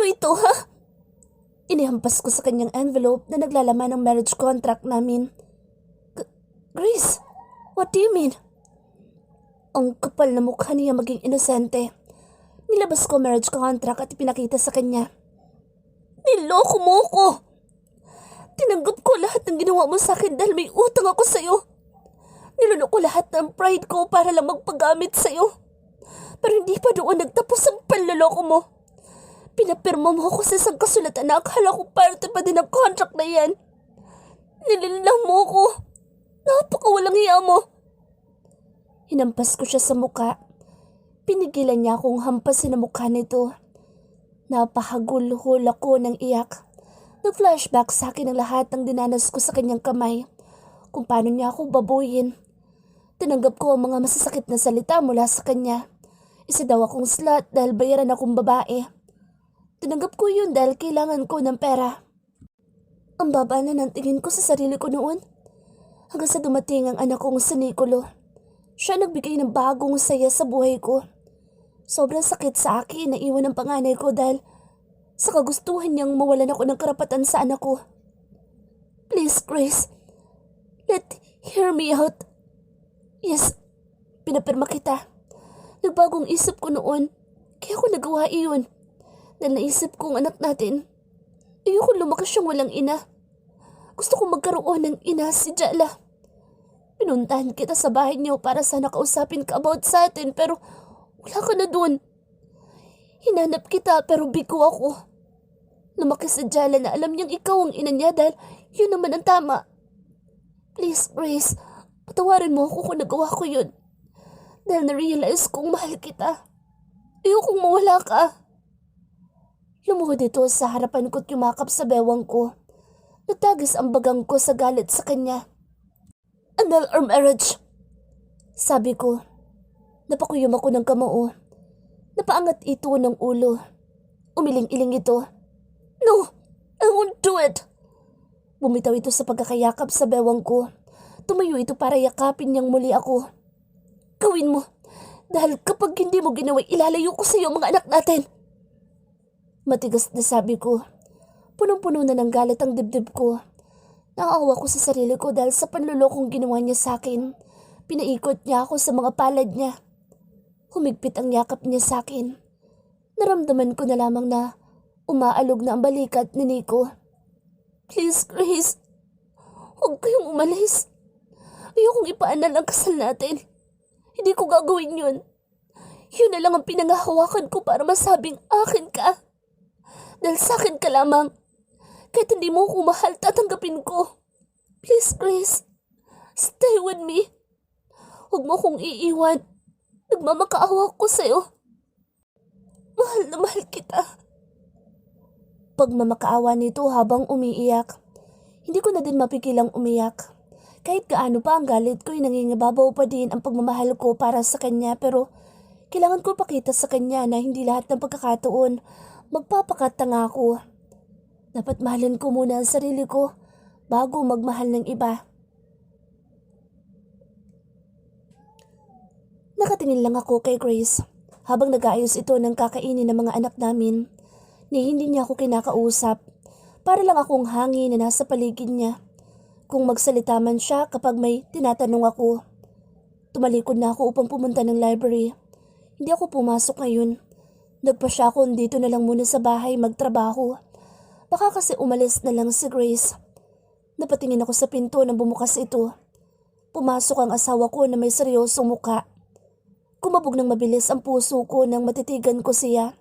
ito, ha? Inihampas ko sa kanyang envelope na naglalaman ng marriage contract namin. Grace, what do you mean? Ang kapal na mukha niya maging inosente. Nilabas ko marriage contract at pinakita sa kanya. Niloko mo ko! Tinanggap ko lahat ng ginawa mo sa akin dahil may utang ako sa'yo. Niluno ko lahat ng pride ko para lang magpagamit sa'yo. Pero hindi pa doon nagtapos ang panloloko mo. Pinapirma mo ako sa isang kasulatan na akala ko parte pa din ng contract na yan. Nililang mo ko. Napakawalang hiya mo. Hinampas ko siya sa muka. Pinigilan niya akong hampasin ang mukha nito. Napahagulhol ako ng iyak. Nag-flashback sa akin ang lahat ng dinanas ko sa kanyang kamay. Kung paano niya ako babuyin. Tinanggap ko ang mga masasakit na salita mula sa kanya. Isa daw akong slut dahil bayaran akong babae. Tinanggap ko yun dahil kailangan ko ng pera. Ang baba na ng tingin ko sa sarili ko noon. Hanggang sa dumating ang anak kong si Nicolo. Siya nagbigay ng bagong saya sa buhay ko. Sobrang sakit sa akin na iwan ang panganay ko dahil sa kagustuhan niyang mawalan ako ng karapatan sa anak ko. Please, Grace. Hear me out. Yes, pinapirma kita. Nagbagong isip ko noon, kaya ko nagawa iyon. Dahil naisip kong anak natin, ayoko lumakas siyang walang ina. Gusto kong magkaroon ng ina si Jella. Pinuntahan kita sa bahay niyo para sana kausapin ka about sa atin pero wala ka na dun. Hinanap kita pero bigo ako. Lumaki si Jella na alam niyang ikaw ang ina niya dahil yun naman ang tama. Please, Grace, patawarin mo ako kung nagawa ko yun. Dahil na-realize kong mahal kita. Ayokong mawala ka. Lumuhod ito sa harapan ko't yumakap sa bewang ko. Nagtagis ang bagang ko sa galit sa kanya. Annul our marriage. Sabi ko. Napakuyom ako ng kamao. Napaangat ito ng ulo. Umiling-iling ito. No, I won't do it. Bumitaw ito sa pagkakayakap sa bewang ko. Tumayo ito para yakapin niyang muli ako. Gawin mo. Dahil kapag hindi mo ginawa, ilalayo ko sa iyo mga anak natin. Matigas na sabi ko. Punong-puno na ng galit ang dibdib ko. Nakaawa ko sa sarili ko dahil sa panlulokong ginawa niya sa akin. Pinaikot niya ako sa mga palad niya. Humigpit ang yakap niya sa akin. Naramdaman ko na lamang na umaalog na ang balikat ni Nico. Please, Grace. Huwag kayong umalis. Ayokong ipaanal ang kasal natin. Hindi ko gagawin yun. Yun na lang ang pinangahawakan ko para masabing akin ka. Dahil sa akin ka lamang. Kahit hindi mo ako mahal, tatanggapin ko. Please, Grace. Stay with me. Huwag mo akong iiwan. Nagmamakaawa ko sa'yo. Mahal na mahal kita. Pagmamakaawa nito habang umiiyak. Hindi ko na din mapigilang umiyak. Kahit gaano pa ang galit ko'y nangingibabaw pa din ang pagmamahal ko para sa kanya pero kailangan ko pakita sa kanya na hindi lahat ng pagkakataon magpapakatanga ako. Dapat mahalin ko muna ang sarili ko bago magmahal ng iba. Nakatingin lang ako kay Grace habang nag-aayos ito ng kakainin ng mga anak namin. Ni hindi niya ako kinakausap. Para lang akong hangin na nasa paligid niya. Kung magsalita man siya kapag may tinatanong ako. Tumalikod na ako upang pumunta ng library. Hindi ako pumasok ngayon. Nagpa siya ako dito na lang muna sa bahay magtrabaho. Baka kasi umalis na lang si Grace. Napatingin ako sa pinto nang bumukas ito. Pumasok ang asawa ko na may seryosong muka. Kumabog ng mabilis ang puso ko nang matitigan ko siya.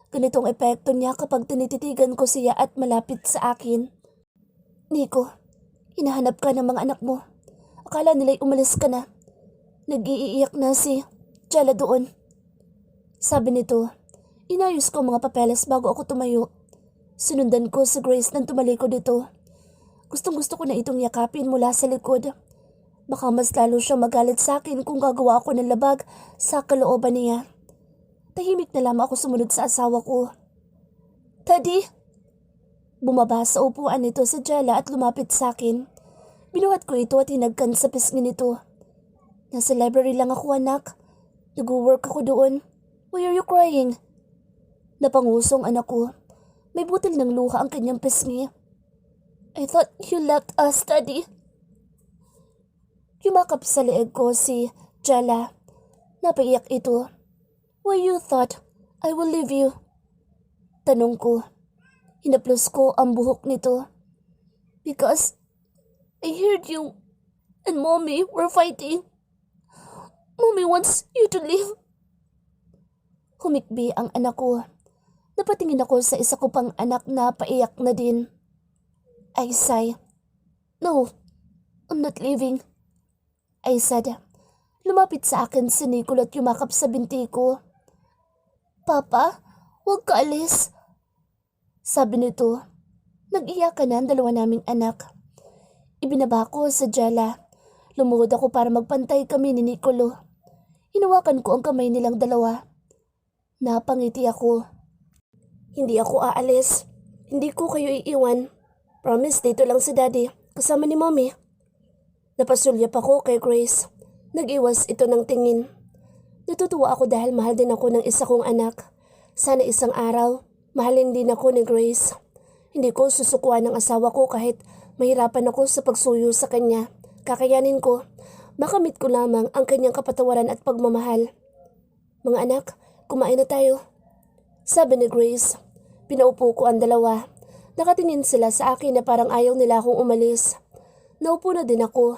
Ganitong epekto niya kapag tinititigan ko siya at malapit sa akin. Nico, hinahanap ka ng mga anak mo. Akala nila'y umalis ka na. Nag-iiyak na si Jella doon. Sabi nito, inayos ko mga papeles bago ako tumayo. Sinundan ko si Grace nang tumalikod dito. Gustong-gusto ko na itong yakapin mula sa likod. Baka mas lalo siyang magalit sa akin kung gagawa ako ng labag sa kalooban niya. Tahimik na lamang ako sumunod sa asawa ko. Daddy! Bumaba sa upuan nito si Jella at lumapit sa akin. Binuhat ko ito at hinagkan sa pisngi nito. Nasa library lang ako, anak. Nag-work ako doon. Why are you crying? Napangusong anak ko. May butil ng luha ang kanyang pisngi. I thought you left us, Daddy. Yumakap sa leeg ko si Jella. Napaiyak ito. Why you thought I will leave you? Tanong ko. Hinaplos ko ang buhok nito. Because I heard you and Mommy were fighting. Mommy wants you to leave. Humikbi ang anak ko. Napatingin ako sa isa ko pang anak na paiyak na din. I sigh. No, I'm not leaving. I said. Lumapit sa akin si Nicole at yumakap sa binti ko. Papa, huwag ka alis. Sabi nito. Nag-iyakan na ang dalawa naming anak. Ibinaba ko sa Jella. Lumuhod ako para magpantay kami ni Nicolo. Hinawakan ko ang kamay nilang dalawa. Napangiti ako. Hindi ako aalis. Hindi ko kayo iiwan. Promise, dito lang si Daddy, kasama ni Mommy. Napasulyap ako kay Grace. Nag-iwas ito ng tingin. Natutuwa ako dahil mahal din ako ng isa kong anak. Sana isang araw, mahalin din ako ni Grace. Hindi ko susukuan ng asawa ko kahit mahirapan ako sa pagsuyo sa kanya. Kakayanin ko. Makamit ko lamang ang kanyang kapatawaran at pagmamahal. Mga anak, kumain na tayo. Sabi ni Grace. Pinaupo ko ang dalawa. Nakatingin sila sa akin na parang ayaw nila akong umalis. Naupo na din ako.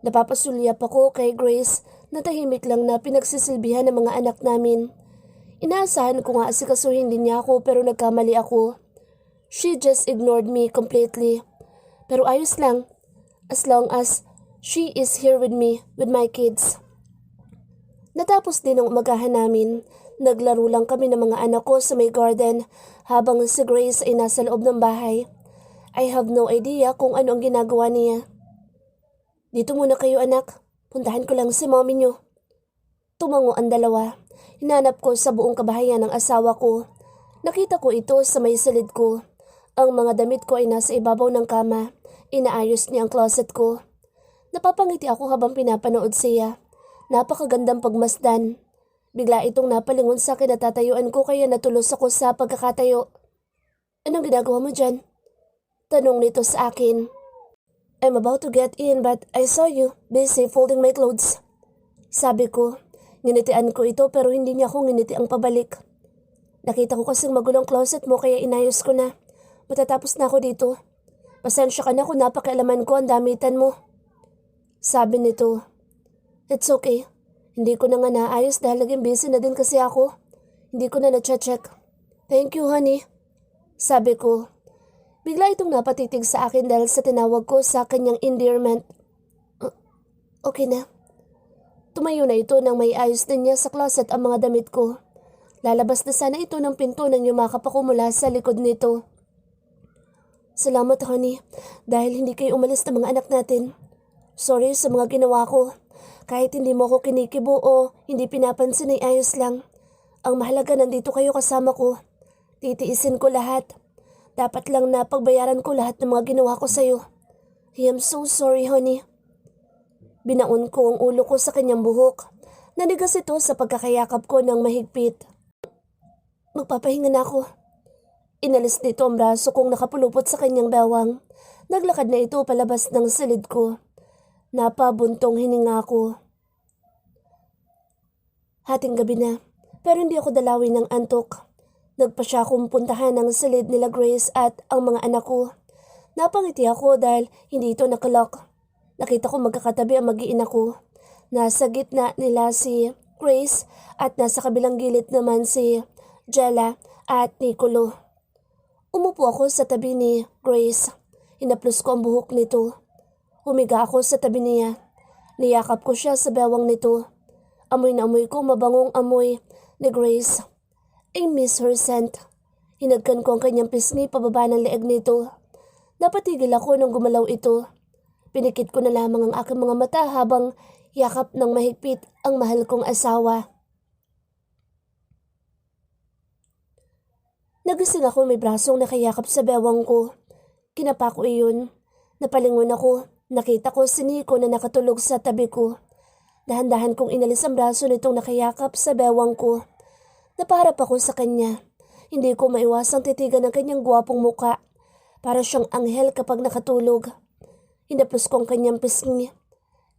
Napapasulyap ako kay Grace na tahimik lang na pinagsisilbihan ng mga anak namin. Inaasahan ko nga asikasuhin din niya ako pero nagkamali ako. She just ignored me completely. Pero ayos lang. As long as she is here with me, with my kids. Natapos din ang umagahan namin. Naglaro lang kami ng mga anak ko sa may garden habang si Grace ay nasa loob ng bahay. I have no idea kung ano ang ginagawa niya. Dito muna kayo anak. Puntahan ko lang si mommy niyo. Tumango ang dalawa. Hinanap ko sa buong kabahayan ng asawa ko. Nakita ko ito sa may silid ko. Ang mga damit ko ay nasa ibabaw ng kama. Inaayos niya ang closet ko. Napapangiti ako habang pinapanood siya. Napakagandang pagmasdan. Bigla itong napalingon sa akin at tatayuan ko kaya natulos ako sa pagkakatayo. Anong ginagawa mo dyan? Tanong nito sa akin. I'm about to get in but I saw you busy folding my clothes. Sabi ko. Nginitian ko ito pero hindi niya ako nginiti ang pabalik. Nakita ko kasing magulong closet mo kaya inayos ko na. Matatapos na ako dito. Pasensya ka na kung napakialaman ko ang damitan mo. Sabi nito. It's okay. Hindi ko na nga naayos dahil naging busy na din kasi ako. Hindi ko na na-check. Thank you, honey. Sabi ko. Bigla itong napatitig sa akin dahil sa tinawag ko sa kanyang endearment. Okay na. Tumayo na ito nang may ayos din niya sa closet ang mga damit ko. Lalabas na sana ito ng pinto nang yumakap ako mula sa likod nito. Salamat, honey, dahil hindi kayo umalis ng mga anak natin. Sorry sa mga ginawa ko. Kahit hindi mo ako kinikibo o hindi pinapansin ay ayos lang. Ang mahalaga nandito kayo kasama ko. Titiisin ko lahat. Dapat lang na pagbayaran ko lahat ng mga ginawa ko sa'yo. I am so sorry, honey. Binaon ko ang ulo ko sa kanyang buhok. Nanigas ito sa pagkakayakap ko ng mahigpit. Magpapahinga na ako. Inalis nito ang braso kong nakapulupot sa kanyang bewang. Naglakad na ito palabas ng silid ko. Napabuntong hininga ko. Hating gabi na, pero hindi ako dalawin ng antok. Nagpa siya akong puntahan ng silid nila Grace at ang mga anak ko. Napangiti ako dahil hindi ito nakalock. Nakita ko magkakatabi ang mag-iina ko. Nasa gitna nila si Grace at nasa kabilang gilid naman si Jella at Nicolo. Umupo ako sa tabi ni Grace. Hinaplos ko ang buhok nito. Humiga ako sa tabi niya. Niyakap ko siya sa bewang nito. Amoy na amoy ko mabangong amoy ni Grace. I miss her scent. Hinagkan ko ang kanyang pisngi pababa ng leeg nito. Napatigil ako nung gumalaw ito. Pinikit ko na lamang ang aking mga mata habang yakap ng mahigpit ang mahal kong asawa. Nagising ako may brasong nakayakap sa bewang ko. Kinapa ko iyon. Napalingon ako. Nakita ko si Nico na nakatulog sa tabi ko. Dahan-dahan kong inalis ang braso nitong nakayakap sa bewang ko. Napaharap ako sa kanya. Hindi ko maiwasang titigan ng kanyang gwapong muka. Para siyang anghel kapag nakatulog. Hinaplos ko ang kanyang pisngi.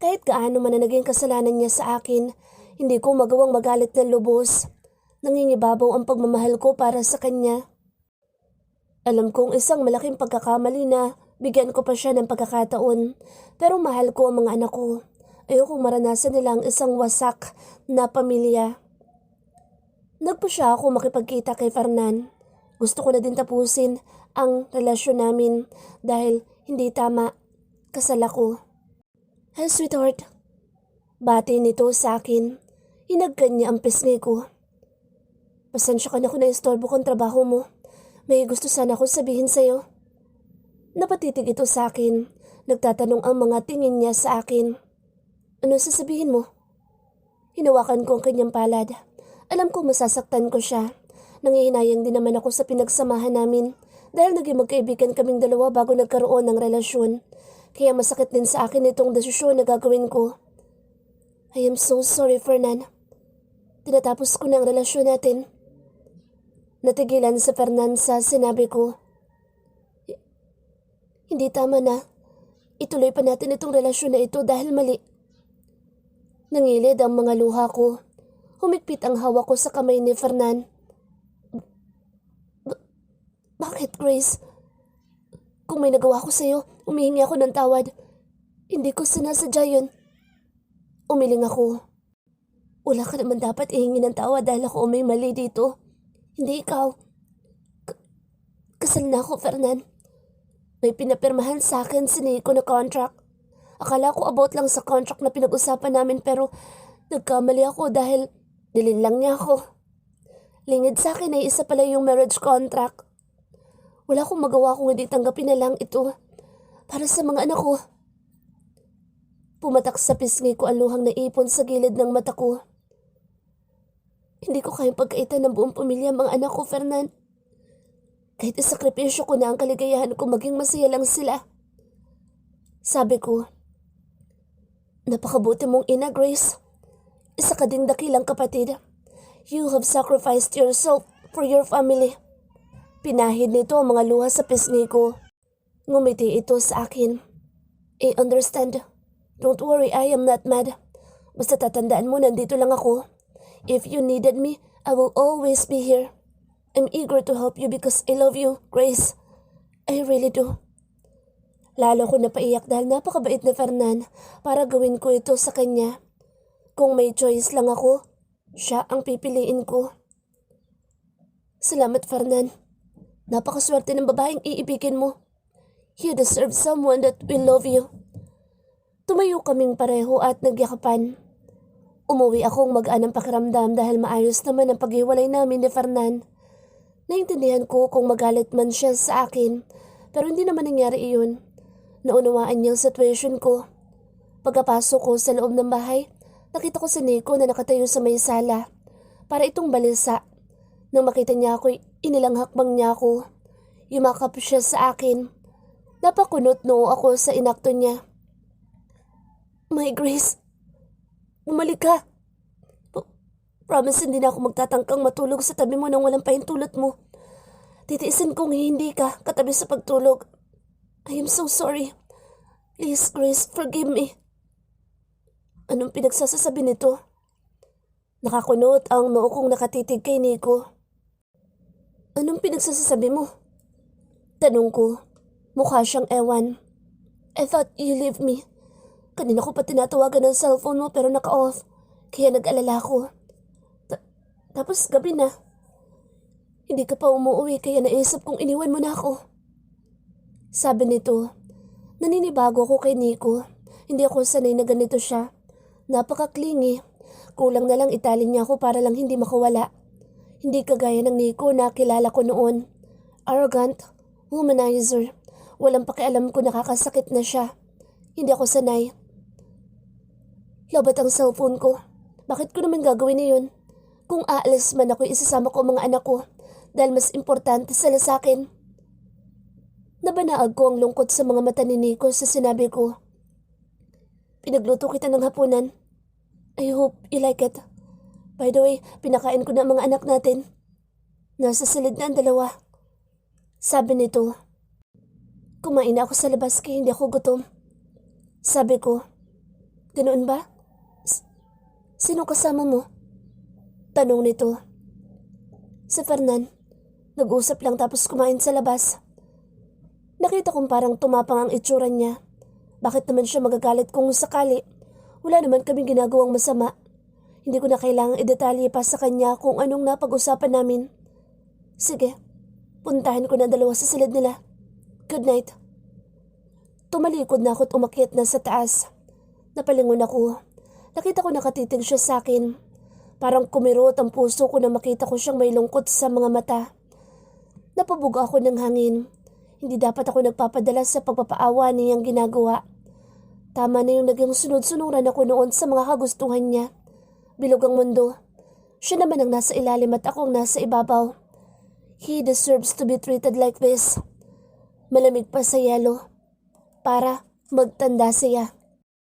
Kahit gaano man na naging kasalanan niya sa akin, hindi ko magawang magalit ng lubos. Nangingibabaw ang pagmamahal ko para sa kanya. Alam kong isang malaking pagkakamali na bigyan ko pa siya ng pagkakataon, pero mahal ko ang mga anak ko. Ayokong maranasan nila ang isang wasak na pamilya. Nagpa siya ako makipagkita kay Fernan. Gusto ko na din tapusin ang relasyon namin dahil hindi tama kasal ako. Hey sweetheart, bati nito sa akin. Hinagkan niya ang pisngi ko. Pasensya ka na kung naistorbo kong trabaho mo. May gusto sana akong sabihin sa'yo. Napatitig ito sa akin. Nagtatanong ang mga tingin niya sa akin. Ano sasabihin mo? Hinawakan ko ang kanyang palad. Alam kong masasaktan ko siya. Nangihinayang din naman ako sa pinagsamahan namin dahil naging magkaibigan kaming dalawa bago nagkaroon ng relasyon. Kaya masakit din sa akin itong desisyon na gagawin ko. I am so sorry, Fernan. Tinatapos ko na ang relasyon natin. Natigilan sa Fernan sa sinabi ko. Hindi tama na. Ituloy pa natin itong relasyon na ito dahil mali. Nangilid ang mga luha ko. Humigpit ang hawak ko sa kamay ni Fernan. Bakit, Grace? Kung may nagawa ko sa'yo, humihingi ako ng tawad. Hindi ko sinasadya yun. Umiling ako. Wala ka naman dapat ihingi ng tawad dahil ako may mali dito. Hindi ikaw. Kasal na ako, Fernan. May pinapirmahan sa akin si Nico na contract. Akala ko about lang sa contract na pinag-usapan namin pero nagkamali ako dahil dilin lang niya ako. Lingid sa akin ay isa pala yung marriage contract. Wala akong magawa kung hindi tanggapin na lang ito para sa mga anak ko. Pumatak sa pisngi ko ang luhang naipon sa gilid ng mata ko. Hindi ko kayang pagkaitan ng buong pamilya mga anak ko, Fernan. Kahit isakripisyo ko na ang kaligayahan ko maging masaya lang sila. Sabi ko, napakabuti mong ina, Grace. Isa ka ding dakilang kapatid. You have sacrificed yourself for your family. Pinahid nito ang mga luha sa pisngi ko. Ngumiti ito sa akin. I understand. Don't worry, I am not mad. Basta tatandaan mo, nandito lang ako. If you needed me, I will always be here. I'm eager to help you because I love you, Grace. I really do. Lalo ko napaiyak dahil napakabait na Fernan para gawin ko ito sa kanya. Kung may choice lang ako, siya ang pipiliin ko. Salamat, Fernan. Napakaswerte ng babaeng iibigin mo. You deserve someone that will love you. Tumayo kaming pareho at nagyakapan. Umuwi akong magaan ang pakiramdam dahil maayos naman ang paghiwalay namin ni Fernan. Naintindihan ko kung magalit man siya sa akin, pero hindi naman nangyari iyon. Naunawaan niya ang situation ko. Pagkapasok ko sa loob ng bahay, nakita ko si Nico na nakatayo sa may sala. Para itong balisa. Nang makita niya ako, inilang hakbang niya ako. Yumakap siya sa akin. Napakunot noo ako sa inakto niya. My Grace, bumalik ka. Promise hindi na ako magtatangkang matulog sa tabi mo nang walang pahintulot mo. Titiisin kong hindi ka katabi sa pagtulog. I am so sorry. Please, Grace, forgive me. Anong pinagsasasabi nito? Nakakunot ang noo kong nakatitig kay Nico. Anong pinagsasasabi mo? Tanong ko. Mukha siyang ewan. I thought you leave me. Kanina ko pa tinatawagan ng cellphone mo pero naka-off. Kaya nag-alala ko. Tapos gabi na. Hindi ka pa umuwi kaya naisip kong iniwan mo na ako. Sabi nito. Naninibago ako kay Nico. Hindi ako sanay na ganito siya. Napaka-clingy. Kulang na lang italin niya ako para lang hindi makawala. Hindi kagaya ng Nico na kilala ko noon. Arrogant, womanizer. Walang pakialam ko nakakasakit na siya. Hindi ako sanay. Lobat ang cellphone ko. Bakit ko naman gagawin iyon? Kung aalis man ako, isasama ko ang mga anak ko dahil mas importante sila sa akin. Nabanaag ko ang lungkot sa mga mata ni Nico sa sinabi ko. Pinagluto kita ng hapunan. I hope you like it. By the way, pinakain ko na ang mga anak natin. Nasa silid na ang dalawa. Sabi nito, kumain na ako sa labas kaya hindi ako gutom. Sabi ko, ganoon ba? Sino kasama mo? Tanong nito. Si Fernan. Nag-usap lang tapos kumain sa labas. Nakita kong parang tumapang ang itsura niya. Bakit naman siya magagalit kung sakali? Wala naman kaming ginagawang masama. Hindi ko na kailangang idetalye pa sa kanya kung anong napag-usapan namin. Sige, puntahan ko na dalawa sa silid nila. Good night. Tumalikod na ako't umakyat na sa taas. Napalingon ako. Nakita ko nakatitig siya sa akin. Parang kumirot ang puso ko na makita ko siyang may lungkot sa mga mata. Napabuga ako ng hangin. Hindi dapat ako nagpapadala sa pagpapaawa niyang ginagawa. Tama na yung naging sunod-sunuran ako noon sa mga kagustuhan niya. Bilog ang mundo. Siya naman ang nasa ilalim at ako ang nasa ibabaw. He deserves to be treated like this. Malamig pa sa yelo. Para magtanda siya.